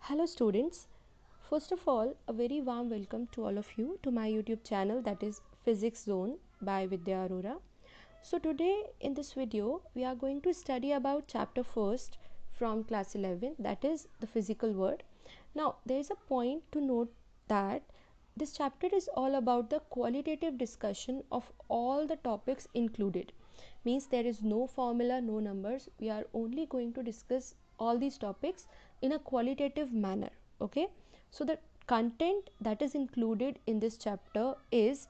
Hello students, first of all a very warm welcome to all of you to my YouTube channel, that is Physics Zone by Vidya Arora. So today in this video we are going to study about chapter first from class 11, that is the physical world. Now there is a point to note that this chapter is all about the qualitative discussion of all the topics included. Means there is no formula, no numbers. We are only going to discuss all these topics in a qualitative manner. Okay, so the content that is included in this chapter is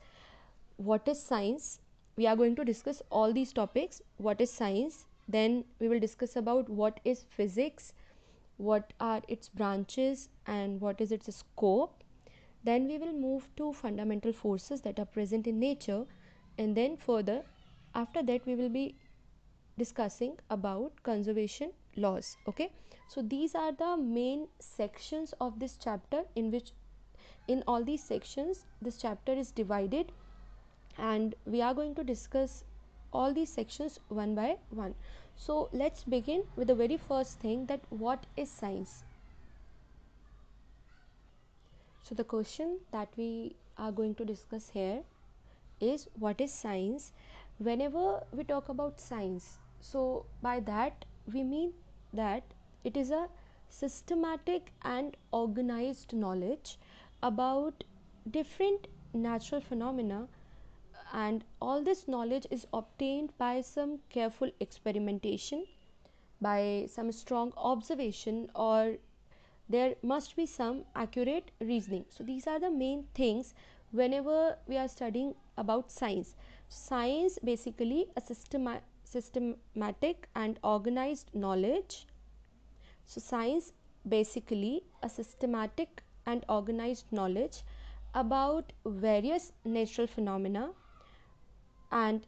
what is science. We are going to discuss all these topics. What is science? Then we will discuss about what is physics, what are its branches and what is its scope. Then we will move to fundamental forces that are present in nature, and then further after that we will be discussing about conservation laws. Okay, so these are the main sections of this chapter, in which in all these sections this chapter is divided, and we are going to discuss all these sections one by one. So let's begin with the very first thing, that what is science. So the question that we are going to discuss here is what is science. Whenever we talk about science, so by that we mean that it is a systematic and organized knowledge about different natural phenomena, and all this knowledge is obtained by some careful experimentation, by some strong observation, or there must be some accurate reasoning. So these are the main things whenever we are studying about science. Science basically a systematic and organized knowledge. So science basically a systematic and organized knowledge about various natural phenomena, and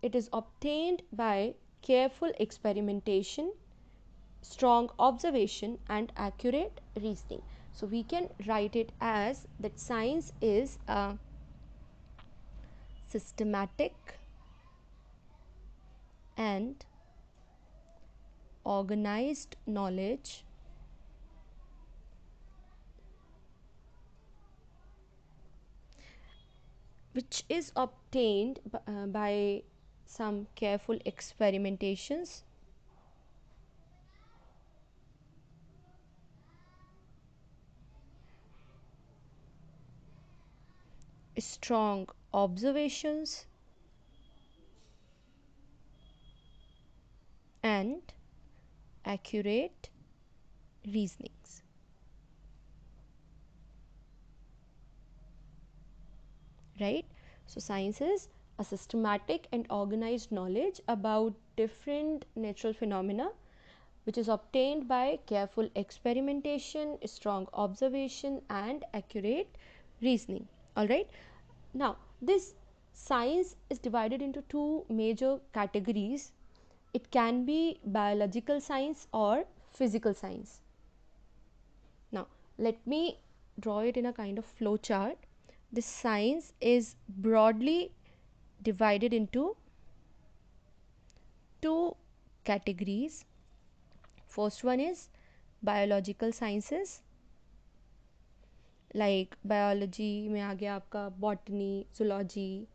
it is obtained by careful experimentation, strong observation and accurate reasoning. So we can write it as that science is a systematic and organized knowledge which is obtained by some careful experimentations, strong observations and accurate reasonings. Right? So science is a systematic and organized knowledge about different natural phenomena which is obtained by careful experimentation, strong observation and accurate reasoning. All right, now this science is divided into two major categories. It can be biological science or physical science. Now let me draw it in a kind of flow chart. This science is broadly divided into two categories. First one is biological sciences, like biology में आ गया आपका botany, zoology,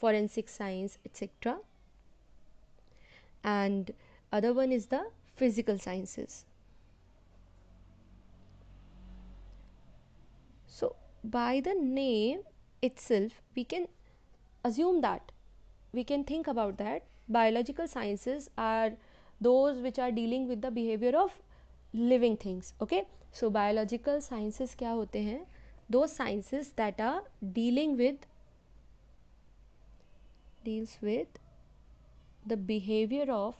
forensic science, etc. And other one is the physical sciences. So by the name itself we can assume that, we can think about that biological sciences are those which are dealing with the behavior of living things. Okay, so biological sciences क्या होते हैं? Those sciences that are deals with the behavior of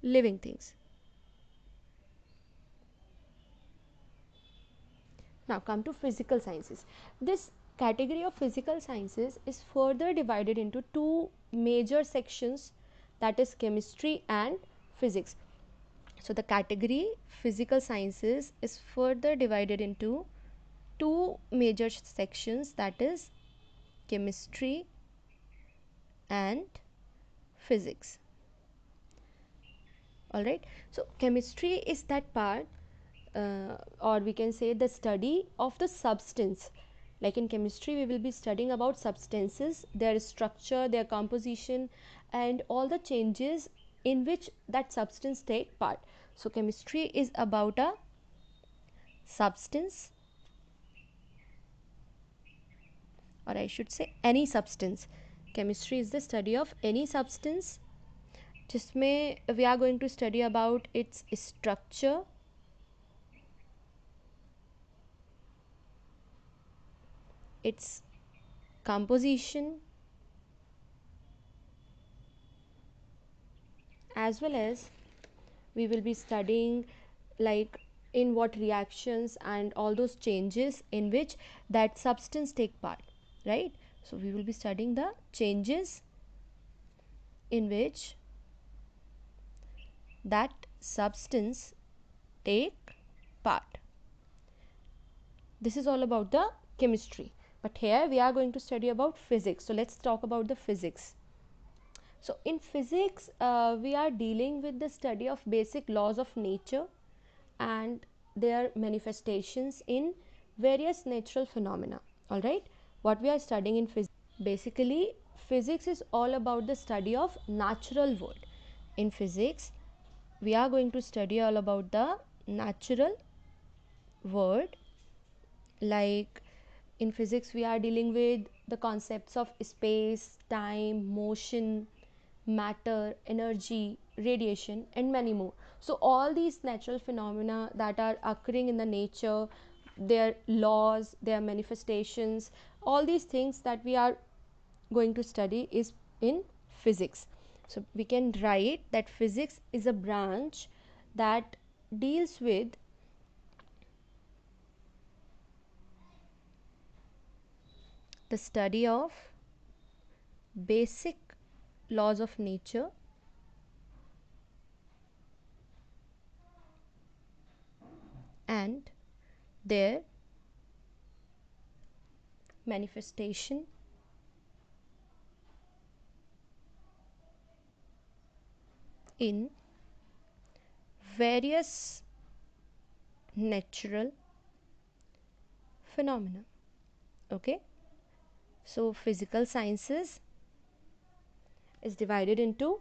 living things. Now come to physical sciences. This category of physical sciences is further divided into two major sections, that is chemistry and physics. So the category physical sciences is further divided into two major sections, that is chemistry and physics. All right, so chemistry is that part, or we can say the study of the substance. Like in chemistry we will be studying about substances, their structure, their composition, and all the changes in which that substance take part. So chemistry is about a substance, or I should say any substance. Chemistry is the study of any substance जिसमें we are going to study about its structure, its composition, as well as we will be studying like in what reactions and all those changes in which that substance take part, right? So we will be studying the changes in which that substance take part. This is all about the chemistry, but here we are going to study about physics. So let's talk about the physics. So in physics we are dealing with the study of basic laws of nature and their manifestations in various natural phenomena. All right, what we are studying in physics, basically physics is all about the study of natural world. In physics we are going to study all about the natural world. Like in physics we are dealing with the concepts of space, time, motion, matter, energy, radiation, and many more. So all these natural phenomena that are occurring in the nature, their laws, their manifestations, all these things that we are going to study is in physics. So we can write that physics is a branch that deals with the study of basic laws of nature and their manifestation in various natural phenomena. Okay, so physical sciences is divided into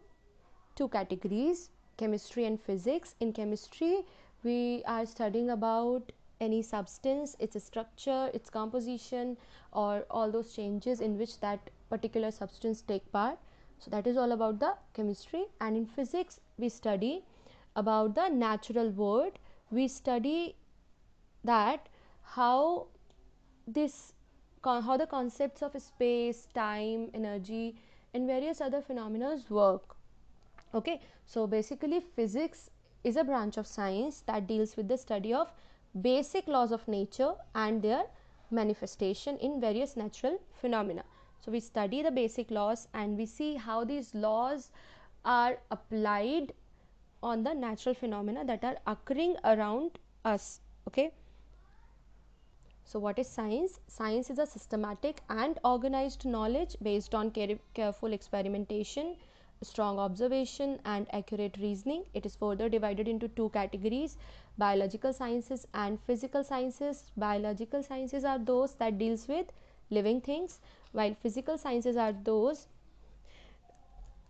two categories, chemistry and physics. In chemistry we are studying about any substance, its structure, its composition, or all those changes in which that particular substance take part. So that is all about the chemistry. And in physics we study about the natural world. We study that how this how the concepts of space, time, energy, and various other phenomena work. Okay, so basically physics is a branch of science that deals with the study of basic laws of nature and their manifestation in various natural phenomena. So we study the basic laws and we see how these laws are applied on the natural phenomena that are occurring around us. Okay, so what is science? Science is a systematic and organized knowledge based on careful experimentation, strong observation, and accurate reasoning. It is further divided into two categories, biological sciences and physical sciences. Biological sciences are those that deals with living things, while physical sciences are those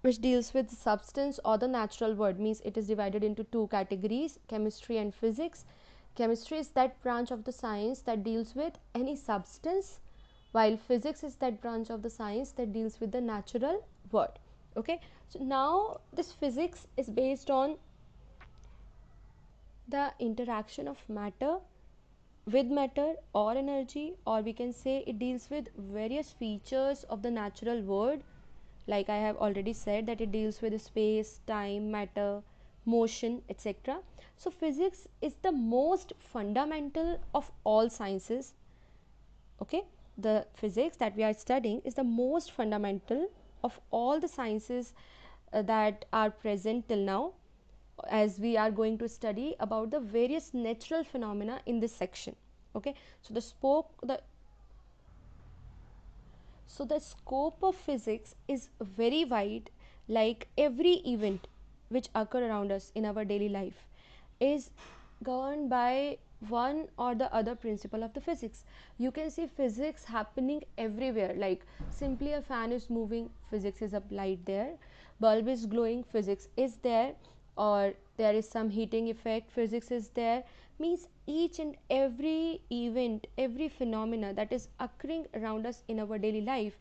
which deals with substance or the natural world. Means it is divided into two categories, chemistry and physics. Chemistry is that branch of the science that deals with any substance, while physics is that branch of the science that deals with the natural world. Okay, so now this physics is based on the interaction of matter with matter or energy, or we can say it deals with various features of the natural world. Like I have already said that it deals with space, time, matter, motion, etc. So physics is the most fundamental of all sciences. Okay, the physics that we are studying is the most fundamental of all the sciences that are present till now, as we are going to study about the various natural phenomena in this section. Okay, so the scope of physics is very wide. Like every event which occur around us in our daily life is governed by one or the other principle of the physics. You can see physics happening everywhere, like simply a fan is moving, physics is applied there. Bulb is glowing, physics is there. Or there is some heating effect, physics is there. Means each and every event, every phenomena that is occurring around us in our daily life,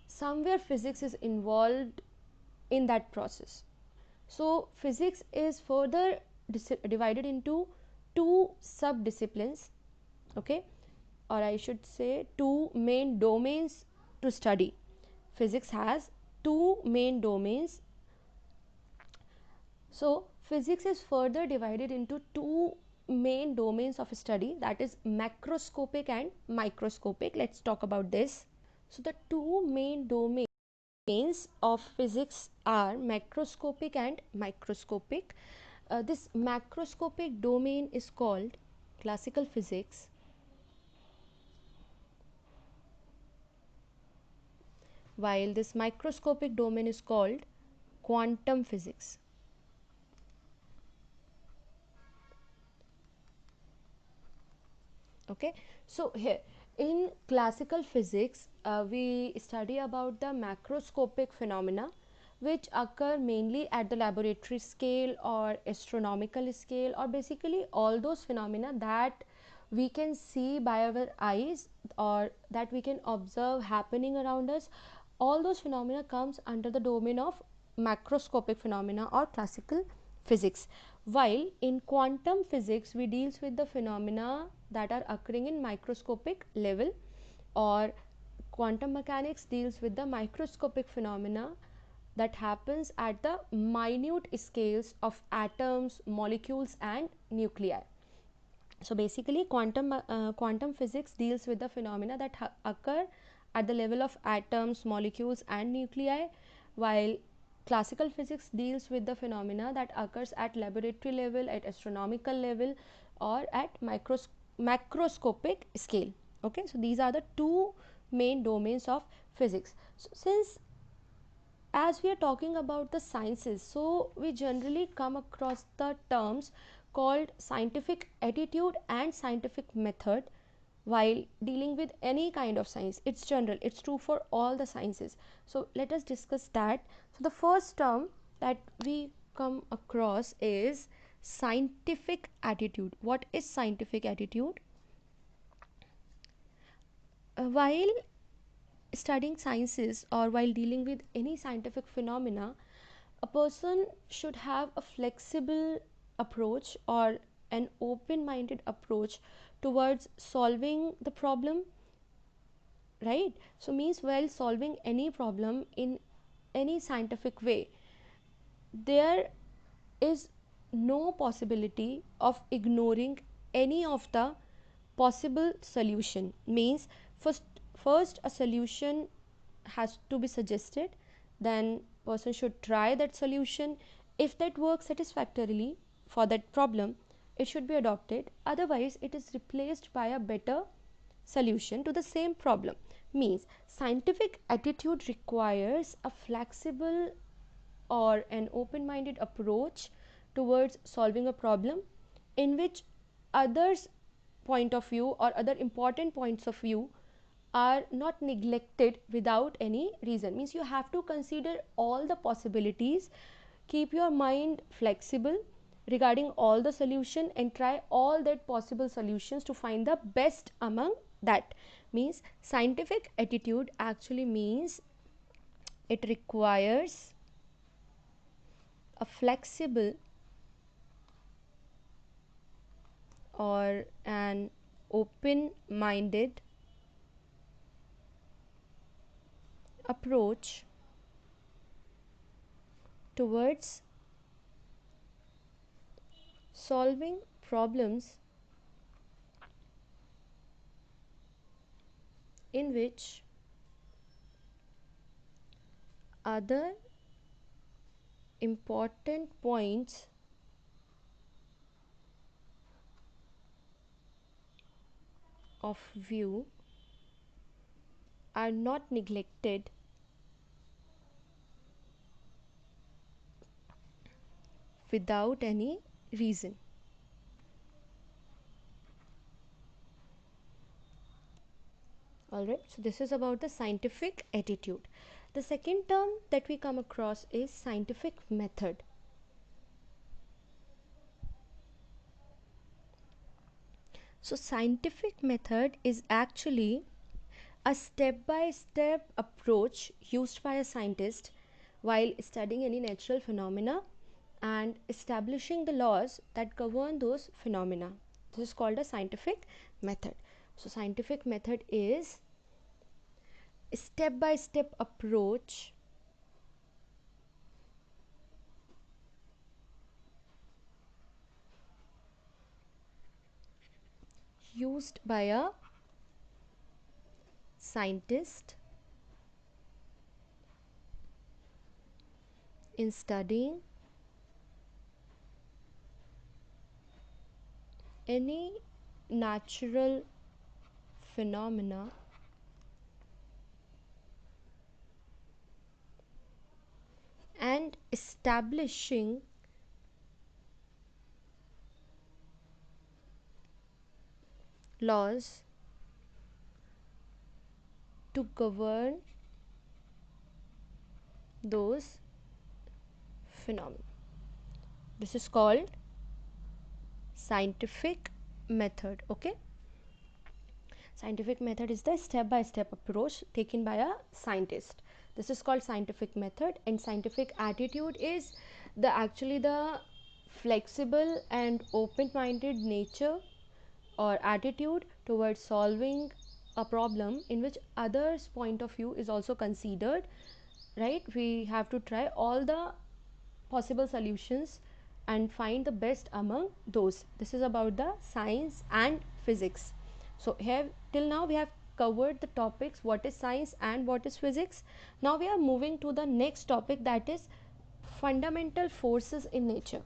somewhere physics is involved in that process. So physics is further divided into two sub-disciplines, okay, or I should say two main domains to study. Physics has two main domains. So physics is further divided into two main domains of study, that is macroscopic and microscopic. Let's talk about this. So the two main domains of physics are macroscopic and microscopic. This macroscopic domain is called classical physics, while this microscopic domain is called quantum physics. Okay, so here in classical physics we study about the macroscopic phenomena which occur mainly at the laboratory scale or astronomical scale, or basically all those phenomena that we can see by our eyes or that we can observe happening around us. All those phenomena comes under the domain of macroscopic phenomena or classical physics, while in quantum physics we deals with the phenomena that are occurring in microscopic level, or quantum mechanics deals with the microscopic phenomena that happens at the minute scales of atoms, molecules and nuclei. So basically quantum physics deals with the phenomena that occur at the level of atoms, molecules and nuclei, while classical physics deals with the phenomena that occurs at laboratory level, at astronomical level or at macroscopic scale. Okay, so these are the two main domains of physics. So since as we are talking about the sciences, so we generally come across the terms called scientific attitude and scientific method while dealing with any kind of science. It's general, it's true for all the sciences. So let us discuss that. So the first term that we come across is scientific attitude. What is scientific attitude? While studying sciences or while dealing with any scientific phenomena, a person should have a flexible approach or an open minded approach towards solving the problem, right? So means while solving any problem in any scientific way, there is no possibility of ignoring any of the possible solution. Means first a solution has to be suggested, then person should try that solution. If that works satisfactorily for that problem, it should be adopted, otherwise it is replaced by a better solution to the same problem. Means scientific attitude requires a flexible or an open minded approach towards solving a problem in which others point of view or other important points of view are not neglected without any reason. Means you have to consider all the possibilities, keep your mind flexible regarding all the solution and try all that possible solutions to find the best among that. Means scientific attitude actually means it requires a flexible or an open minded approach towards solving problems in which other important points of view are not neglected without any reason. Alright, so this is about the scientific attitude. The second term that we come across is scientific method. So scientific method is actually a step-by-step approach used by a scientist while studying any natural phenomena and establishing the laws that govern those phenomena. This is called a scientific method. So scientific method is a step-by-step approach used by a scientist in studying any natural phenomena and establishing laws to govern those phenomena. This is called scientific method. Okay, scientific method is the step-by-step approach taken by a scientist. This is called scientific method. And scientific attitude is the actually the flexible and open-minded nature or attitude towards solving a problem in which others' point of view is also considered, right? We have to try all the possible solutions and find the best among those. This is about the science and physics. So here till now we have covered the topics what is science and what is physics. Now we are moving to the next topic, that is fundamental forces in nature.